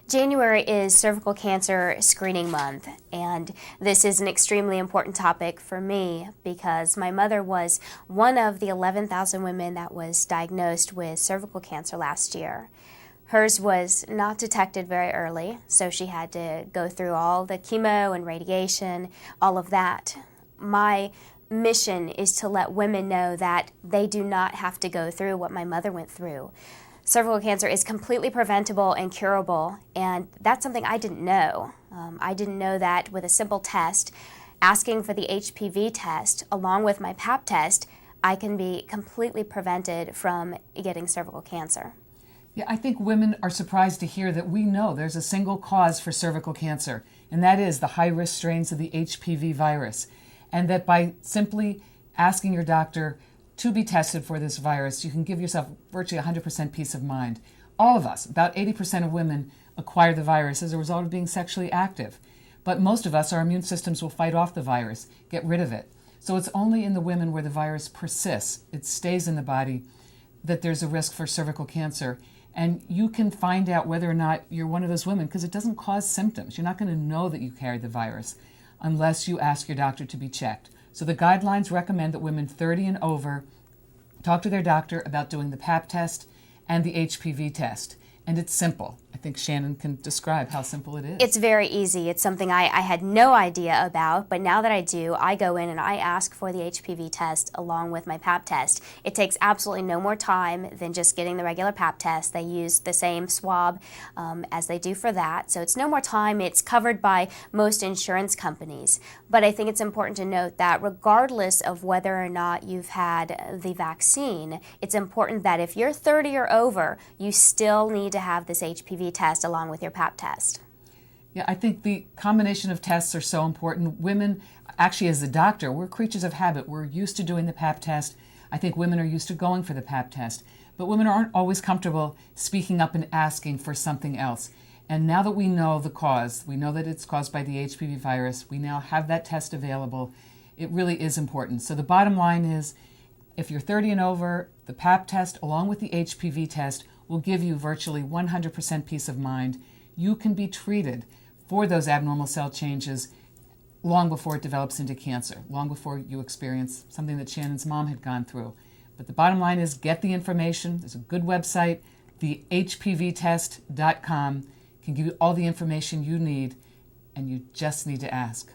January is cervical cancer screening month, and this is an extremely important topic for me because my mother was one of the 11,000 women that was diagnosed with cervical cancer last year. Hers was not detected very early, so she had to go through all the chemo and radiation, all of that. My mission is to let women know that they do not have to go through what my mother went through. Cervical cancer is completely preventable and curable, and that's something I didn't know. I didn't know that with a simple test, asking for the HPV test along with my Pap test, I can be completely prevented from getting cervical cancer. Yeah, I think women are surprised to hear that we know there's a single cause for cervical cancer, and that is the high-risk strains of the HPV virus. And that by simply asking your doctor to be tested for this virus, you can give yourself virtually 100% peace of mind. All of us, about 80% of women, acquire the virus as a result of being sexually active. But most of us, our immune systems will fight off the virus, get rid of it. So it's only in the women where the virus persists, it stays in the body, that there's a risk for cervical cancer. And you can find out whether or not you're one of those women because it doesn't cause symptoms. You're not going to know that you carry the virus unless you ask your doctor to be checked. So the guidelines recommend that women 30 and over talk to their doctor about doing the Pap test and the HPV test. And it's simple. I think Shannon can describe how simple it is. It's very easy. It's something I had no idea about, but now that I do, I go in and I ask for the HPV test along with my Pap test. It takes absolutely no more time than just getting the regular Pap test. They use the same swab as they do for that, so it's no more time. It's covered by most insurance companies. But I think it's important to note that regardless of whether or not you've had the vaccine, it's important that if you're 30 or over, you still need to have this HPV test along with your Pap test. Yeah, I think the combination of tests are so important. Women, actually as a doctor, we're creatures of habit. We're used to doing the Pap test. I think women are used to going for the Pap test. But women aren't always comfortable speaking up and asking for something else. And now that we know the cause, we know that it's caused by the HPV virus, we now have that test available, it really is important. So the bottom line is, if you're 30 and over, the Pap test along with the HPV test will give you virtually 100% peace of mind. You can be treated for those abnormal cell changes long before it develops into cancer, long before you experience something that Shannon's mom had gone through. But the bottom line is get the information. There's a good website, the hpvtest.com, can give you all the information you need, and you just need to ask.